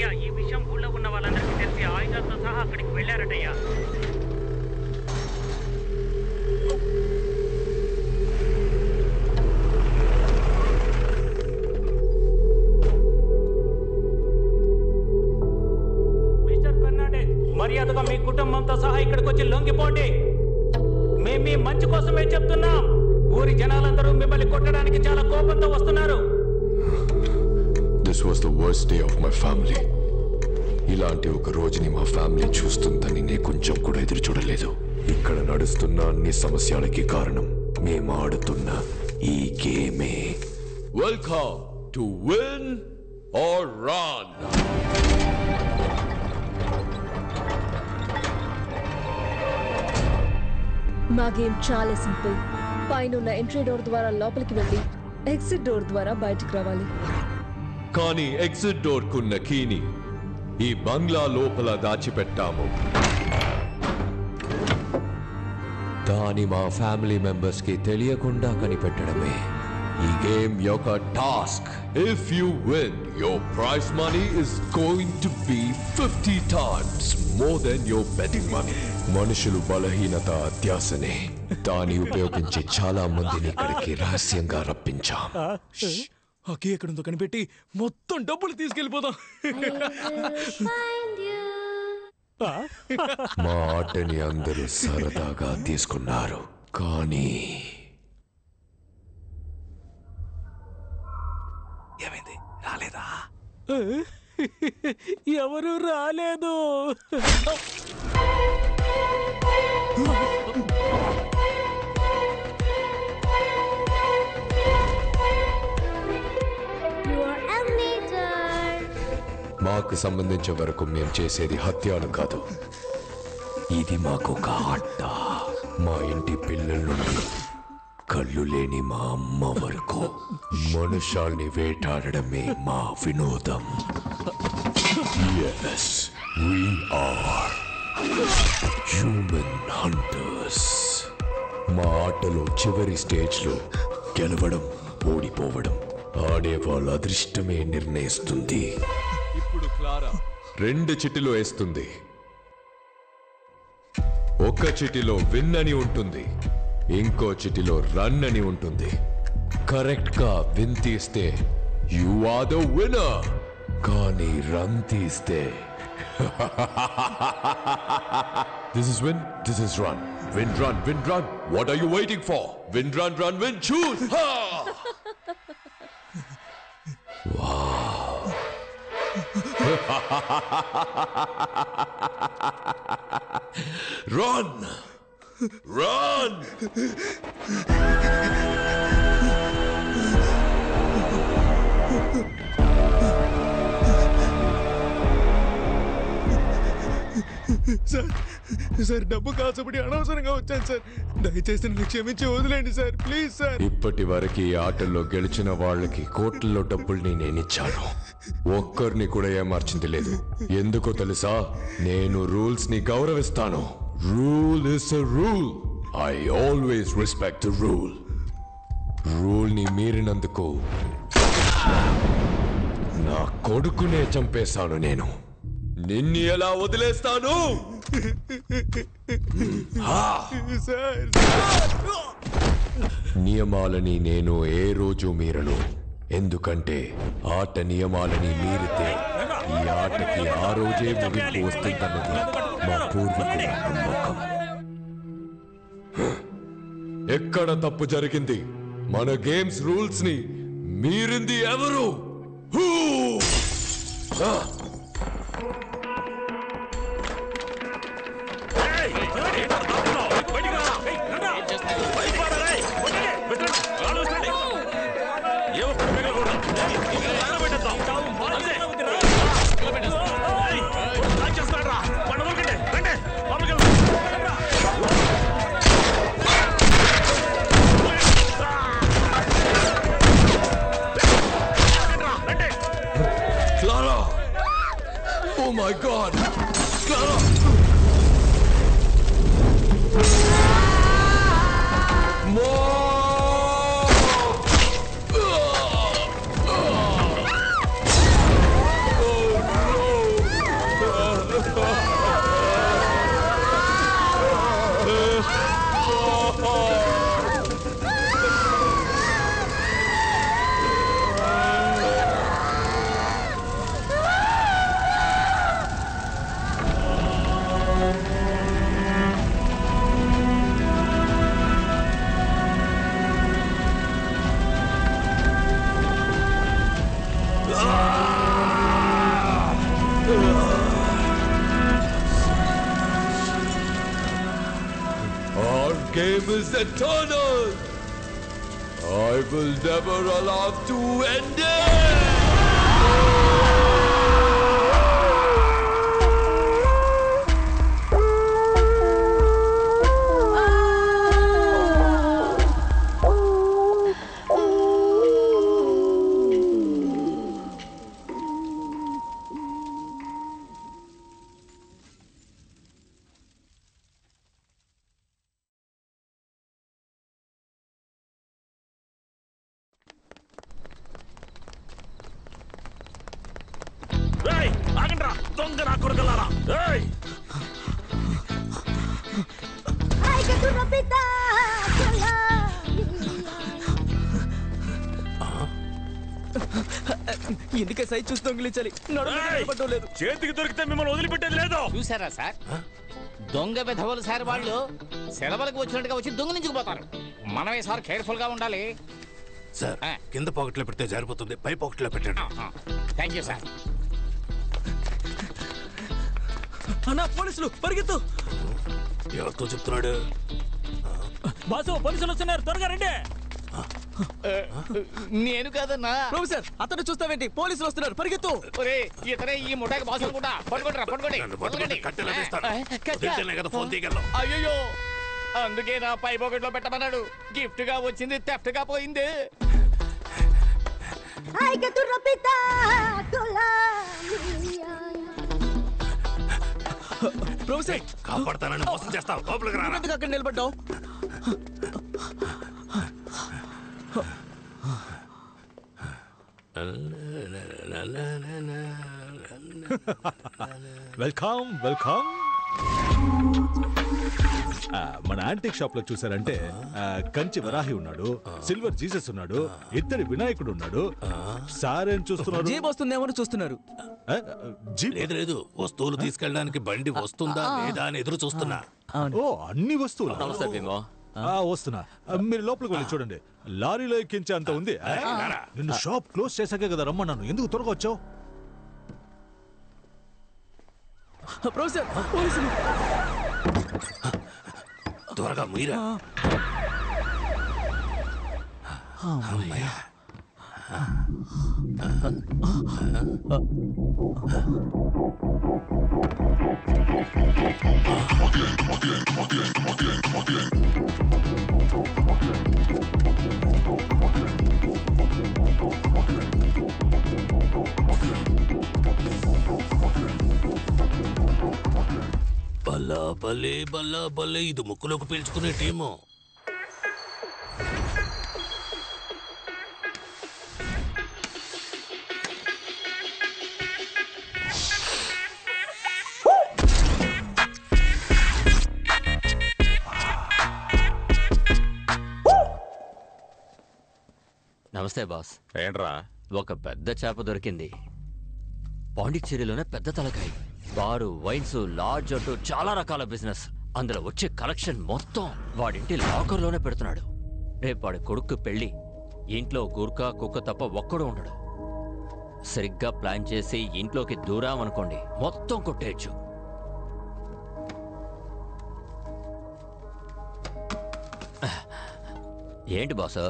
అయ్యా ఈ విషయం ఊళ్ళో ఉన్న వాళ్ళందరికీ తెలిసి ఆయుధాలతో సహా అక్కడికి వెళ్ళారటయ్యా. మిస్టర్ ఫెర్నాండెస్, మర్యాదగా మీ కుటుంబంతో సహా ఇక్కడికి వచ్చి లొంగిపోండి. మేము మీ మంచి కోసమే చెప్తున్నాం. ఊరి జనాలందరూ మిమ్మల్ని కొట్టడానికి చాలా కోపంతో వస్తున్నారు. This was the worst day of my family. ఇలాంటి ఒక రోజుని మా ఫ్యామిలీ చూస్తుందని నేను కొంచెం కూడా ఎదురు చూడలేదు. ఇక్కడ నడుస్తున్న అన్ని సమస్యలకి కారణం మేము ఆడుతున్న ఈ గేమే. Welcome to win or run. మా గేమ్ చాలా సింపుల్. పైన ఎంట్రీ డోర్ ద్వారా లోపలికి వెళ్ళి ఎగ్జిట్ డోర్ ద్వారా బయటకు రావాలి. కానీ ఎగ్జిట్ డోర్ కున్న కీని ఈ బంగ్లా లోపల దాచిపెట్టాము. దాని మా ఫ్యామిలీ మెంబర్స్ కి తెలియకుండా కనిపెట్టడమే ఈ గేమ్ యొక్క task. If you win, your prize money is going to be 50 times more than your betting money. మనుషులు బలహీనత అత్యాసనే. దాన్ని ఉపయోగించి చాలా మందిని ఇక్కడికి రహస్యంగా రప్పించాం. అకే ఎక్కడుందో కనిపెట్టి మొత్తం డబ్బులు తీసుకెళ్ళిపోదాం. మా ఆటని అందరూ సరదాగా తీసుకున్నారు, కానీ ఏమైంది? రాలేదా? ఎవరు రాలేదు. మాకు సంబంధించిన వరకు మేము చేసేది హత్యలు కాదు. ఇది మాకు ఒక ఆట. మా ఇంటి పిల్లల నుండి కళ్ళు లేని మా అమ్మ వరకు మనుషాల్ని వేటాడడమే మా వినోదం. Yes, we are human hunters. మా ఆటలో చివరి స్టేజ్లో గెలవడం, ఓడిపోవడం ఆడే వాళ్ళ అదృష్టమే నిర్ణయిస్తుంది. ఇప్పుడు క్లారా 2 చిటిలో వేస్తుంది. ఒక చిటిలో విన్ అని ఉంటుంది, ఇంకో చిటిలో రన్ అని ఉంటుంది. కరెక్ట్ గా విన్ తీస్తే యు ఆర్ ద విన్నర్. కానీ రన్ తీస్తే This is win, this is run. Win, run, win, run. What are you waiting for? Win, run, run, win, choose. Ha! Wow. Run! Run! Sir డబ్బు కాసపడి అనవసరంగా వచ్చాను sir. దయచేసి నన్ను క్షమించి వదిలేండి sir, please sir. ఇప్పటి వరకు ఈ ఆటల్లో గెలిచిన వాళ్ళకి కోట్లలో డబ్బుల్ని నేనిచ్చాను. ఒక్కరిని కూడా ఏమార్చింది లేదు. ఎందుకో తెలుసా? నేను రూల్స్ ని గౌరవిస్తాను. Rule is a rule. I always respect the rule. Rule ని మీరినందుకు నా కొడుకునే చంపేశాను నేను. నిన్ను ఎలా వదిలేస్తాను? నియమాలని నేను ఏ రోజు మీరను. ఎందుకంటే ఆట నియమాలని మీరితే ఈ ఆటకి ఆ రోజే ముగింపు వస్తుందన్నది మా పూర్వీకుల నమ్మకం. ఎక్కడ తప్పు జరిగింది? మన గేమ్స్ రూల్స్ ని మీరింది ఎవరు? Clara! Oh my God! Clara! Oh no! game is eternal. I will never allow to end it. ఎందుకే సైజ్ చూసి దొంగిలించాలి లేదు చేతికి దొరికితే మిమ్మల్ని వదిలిపెట్టేది లేదు. చూసారా సార్, దొంగ విధవలు సార్ వాళ్ళు సెలవులకు వచ్చినట్టుగా వచ్చి దొంగిలించుకుపోతారు. మనమే సార్ కేర్ఫుల్ గా ఉండాలి సార్. కింద పాకెట్లో పెడితే జారిపోతుంది, పై పాకెట్లో పెట్టండి. Thank you sir. అన్నా పోలీసులు పరిగెత్తు. ఎవరితో చెప్తున్నాడు? బాసు పోలీసులు వస్తున్నారు, త్వరగా రండి. నేను కాదన్నా. ప్రొఫెసర్ అతను చూస్తావేంటి? పోలీసులు వస్తున్నారు, పరిగెత్తు. ఇతనే ఈ ముఠాకి బాసు అనుకుంటా. అయ్యో, అందుకే నా పై పాకెట్ లో పెట్టమన్నాడు. గిఫ్ట్ గా వచ్చింది థెఫ్ట్ గా పోయింది. ప్రొఫెసర్ కాపాడతానని మోసం చేస్తావు, లోపలికి రా. అక్కడ నిలబడ్డావు. Welcome welcome. మన యాంటిక్ షాప్ లో చూసారంటే కంచి వరాహి ఉన్నాడు, సిల్వర్ జీసస్ ఉన్నాడు, ఇద్దరి వినాయకుడు ఉన్నాడు. సార్ ఏం చూస్తున్నారు? జీప్ వస్తుందేమో చూస్తున్నారు. లేదు లేదు, వస్తువులు తీసుకెళ్ళడానికి బండి వస్తుందా లేదా అని ఎదురు చూస్తున్నా. ఓ అన్ని వస్తువులు వస్తున్నా. మీరు లోపలికి వెళ్ళి చూడండి, లారీలో ఎక్కించే అంత ఉంది. నిన్ను షాప్ క్లోజ్ చేశాకే కదా రమ్మన్నాను, ఎందుకు త్వరగా వచ్చావు? ప్రొఫెసర్ పోలీసులు త్వరగా మీరా. బల్లా బల్లే బల్లా బల్లే, ఇది ముక్కులోకి పీల్చుకునే టీము. నమస్తే బాస్. ఏంట్రా? ఒక పెద్ద చేప దొరికింది. పాండిచ్చేరిలోనే పెద్ద తలకాయ. బారు, వైన్స్, లాడ్జ్ అంటూ చాలా రకాల బిజినెస్. అందులో వచ్చే కలెక్షన్ మొత్తం వాడింటి లాకర్లోనే పెడుతున్నాడు. రేపు వాడి కొడుకు పెళ్లి. ఇంట్లో గుర్కా కుక్క తప్ప ఒక్కడు ఉండడు. సరిగ్గా ప్లాన్ చేసి ఇంట్లోకి దూరామనుకోండి, మొత్తం కొట్టేయచ్చు. ఏంటి బాస్,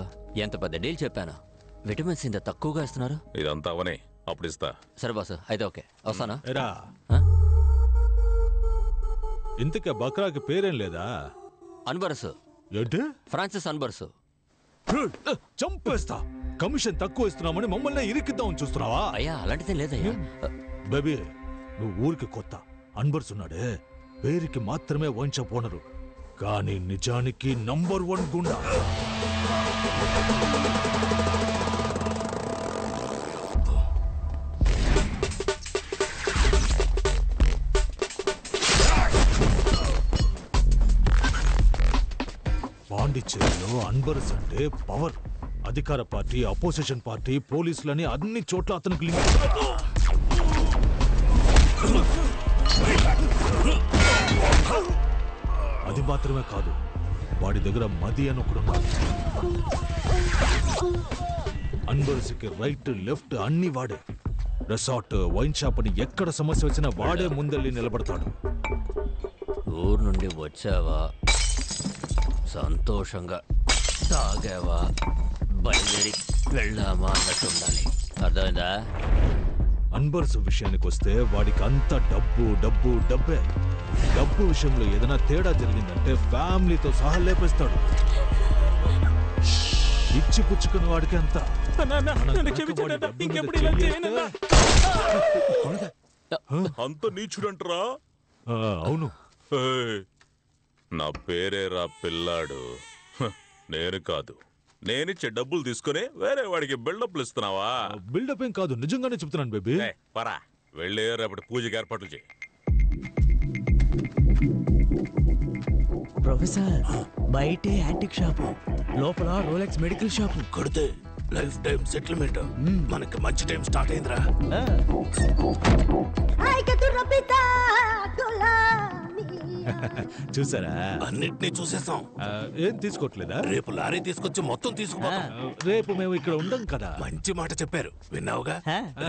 ఎంత పెద్ద డీల్ చెప్పాను. విటమిన్స్ ఇంత తక్కువగా ఇస్తున్నారు. ఇదంతా అవనే, అప్పుడు ఇస్తా. సరే బాస్, అయితే ఓకే, వస్తానా? ఇంతకే బక్రాకి పేరేం లేదా? అన్బర్స్. ఏంటి? ఫ్రాన్సిస్ అన్బర్స్. చంపేస్తా. కమిషన్ తక్కువ ఇస్తున్నామని మమ్మల్ని ఇరికిద్దామని చూస్తున్నావా? అయ్యా అలాంటిదే లేదయ్యా. బేబీ, నువ్వు ఊరికి కొత్త. అన్బర్స్ ఉన్నాడే, పేరుకి మాత్రమే వంచ పోనరు, కానీ నిజానికి నంబర్ 1 గుండా. పాండిచ్చేరిలో అన్బర్స్ అంటే పవర్. అధికార పార్టీ, అపోజిషన్ పార్టీ, పోలీసులని అన్ని చోట్ల అతనికి లింక్. అది మాత్రమే కాదు, వాడి దగ్గర మది అని ఒకడున్నాడు. అన్బర్స్కి రైట్ లెఫ్ట్ అన్ని వాడే. రిసార్ట్, వైన్ షాప్ అని ఎక్కడ సమస్య వచ్చినా వాడే ముందెళ్ళి నిలబడతాడు. ఊరు నుండి వచ్చావా, సంతోషంగా తాగావా బయలుదేరి వెళ్ళామా అన్నట్టు ఉండాలి. అర్థమైందా? అన్బర్స్ విషయానికి వస్తే వాడికి అంత డబ్బు డబ్బు డబ్బే. డబ్బు విషయంలో ఏదైనా తేడా జరిగిందంటే ఫ్యామిలీతో సహా లేపేస్తాడు. ఇచ్చి పుచ్చుకున్న వాడికి అంత. అంత నీచుడంటరా? అవును. నా పేరేరా పిల్లాడు. నేను కాదు, నేనిచ్చే డబ్బులు తీసుకుని వేరే వాడికి బిల్డప్లు ఇస్తున్నావా? బిల్డప్ ఏం కాదు, నిజంగానే చెప్తున్నాను బేబీ. పరా వెళ్ళి రేపటి పూజకి ఏర్పాట్లు చేయి. ప్రొఫెసర్, బయటే యాంటిక్ షాపు, లోపల రోలెక్స్ మెడికల్ షాపు. కొడితే లైఫ్ టైం సెటిల్మెంట్. మనకి మంచి టైం స్టార్ట్ అయిందిరా. చూసారా? అన్నిటినీ చూసేసాం. ఏం తీసుకోవట్లేదా? రేపు లారీ తీసుకొచ్చి మొత్తం తీసుకుపోతాం. రేపు మేము ఇక్కడ ఉండం కదా. మంచి మాట చెప్పారు, విన్నావుగా?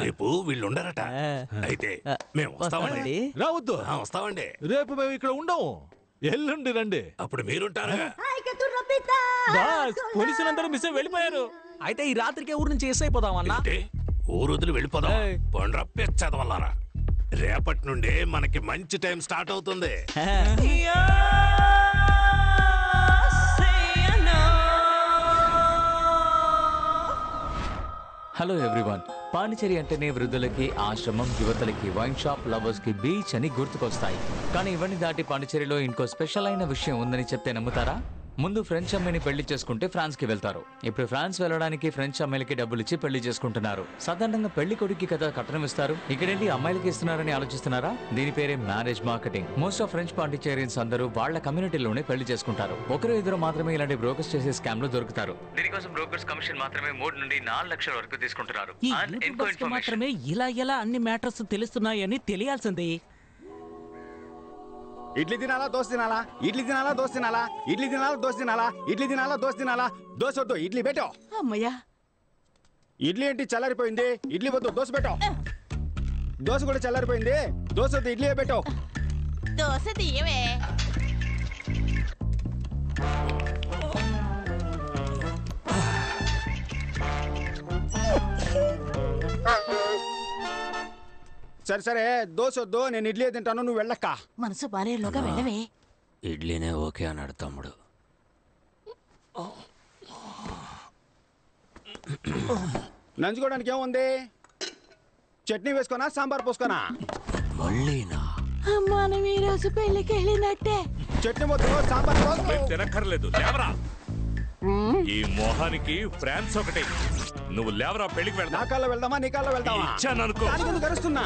రేపు వీళ్ళు ఉండరట. అయితే మేము వస్తామండి. రావద్దు. వస్తామండి. రేపు మేము ఇక్కడ ఉండము. ఎల్లుండి రండి. అప్పుడు మీరుంటారా? పోలీసులందరూ మిస్ అయి వెళ్ళిపోయారు. అయితే ఈ రాత్రికే ఊరు నుంచి ఎస్ అయిపోదామన్నా. ఊరు వదిలి వెళ్ళిపోదాం. చదవాలరా. రేపటి నుండే మనకి మంచి టైం స్టార్ట్ అవుతుంది. Hello everyone. పాండిచేరి అంటేనే వృద్ధులకి ఆశ్రమం, యువతలకి వైన్ షాప్, లవర్స్ కి బీచ్ అని గుర్తుకొస్తాయి. కానీ ఇవన్నీ దాటి పాండిచేరిలో ఇంకో స్పెషల్ అయిన విషయం ఉందని చెప్తే నమ్ముతారా? ముందు ఫ్రెంచ్ అమ్మాయిని పెళ్లి చేసుకుంటే ఫ్రాన్స్ కి వెళ్తారు. ఇప్పుడు ఫ్రాన్స్ వెళ్ళడానికి ఫ్రెంచ్ అమ్మాయిలకి డబ్బులు ఇచ్చి పెళ్లి చేసుకుంటున్నారు. సాధారణంగా పెళ్లి కొడుకు కదా కట్నం ఇస్తారు, ఇక్కడేంటి అమ్మాయిలకి ఇస్తున్నారని ఆలోచిస్తున్నారా? దీని పేరే marriage marketing. Most of French Pondicherrians అందరూ వాళ్ళ కమ్యూనిటీలోనే పెళ్లి చేసుకుంటారు. ఒకరు ఇద్దరు మాత్రమే ఇలాంటి బ్రోకర్స్ చేసే స్కామ్ లో దొరుకుతారు. దీనికోసం బ్రోకర్స్ కమిషన్ మాత్రమే 3 నుండి 4 లక్షల వరకు తీసుకుంటున్నారు. మాత్రమే ఇలా ఎలా అన్ని మ్యాటర్స్ తెలుస్తున్నాయని తెలియాల్సింది. ఇడ్లీ తినాలా దోశ తినాలా? ఇడ్లీ తినాలా దోశ తినాలా? ఇడ్లీ తినాలా దోశ తినాలా? ఇడ్లీ తినాలా దోశ తినాలా? దోశ వద్దు, ఇడ్లీ పెట్టో. అమ్మయ్యా, ఇడ్లీ ఏంటి చల్లారిపోయింది? ఇడ్లీ వద్దు, దోశ పెట్టో. దోశ కూడా చల్లారిపోయింది, దోశ వద్దు, ఇడ్లీ పెట్టో. దోశ తీయవే. సరే సరే, దోశ వద్దు, నేను ఇడ్లీ తింటాను, నువ్వు వెళ్ళక్క. మనసు బారేలోగా వెళ్ళవే. ఇడ్లీనే ఓకే అన్నాడు తమ్ముడు. నంచుకోవడానికి ఏముంది? చట్నీ వేసుకోనా, సాంబార్ పోసుకోనా? మళ్ళీనా? మనం ఈ రోజు పెళ్లికి వెళ్ళినట్టే. చట్నీ వద్దు, సాంబార్ తినక్కర్లేదు, లేవరా. ఈ మొహానికి ఫ్రాన్స్ ఒకటి. నువ్వు లేవరా, పెళ్లికి వెళ్దాం. నా కాల్లో వెళ్దామా, నీ కాల్లో వెళ్దామా? ఇచ్చాననుకో. దానికి ఎందుకు అరుస్తున్నా?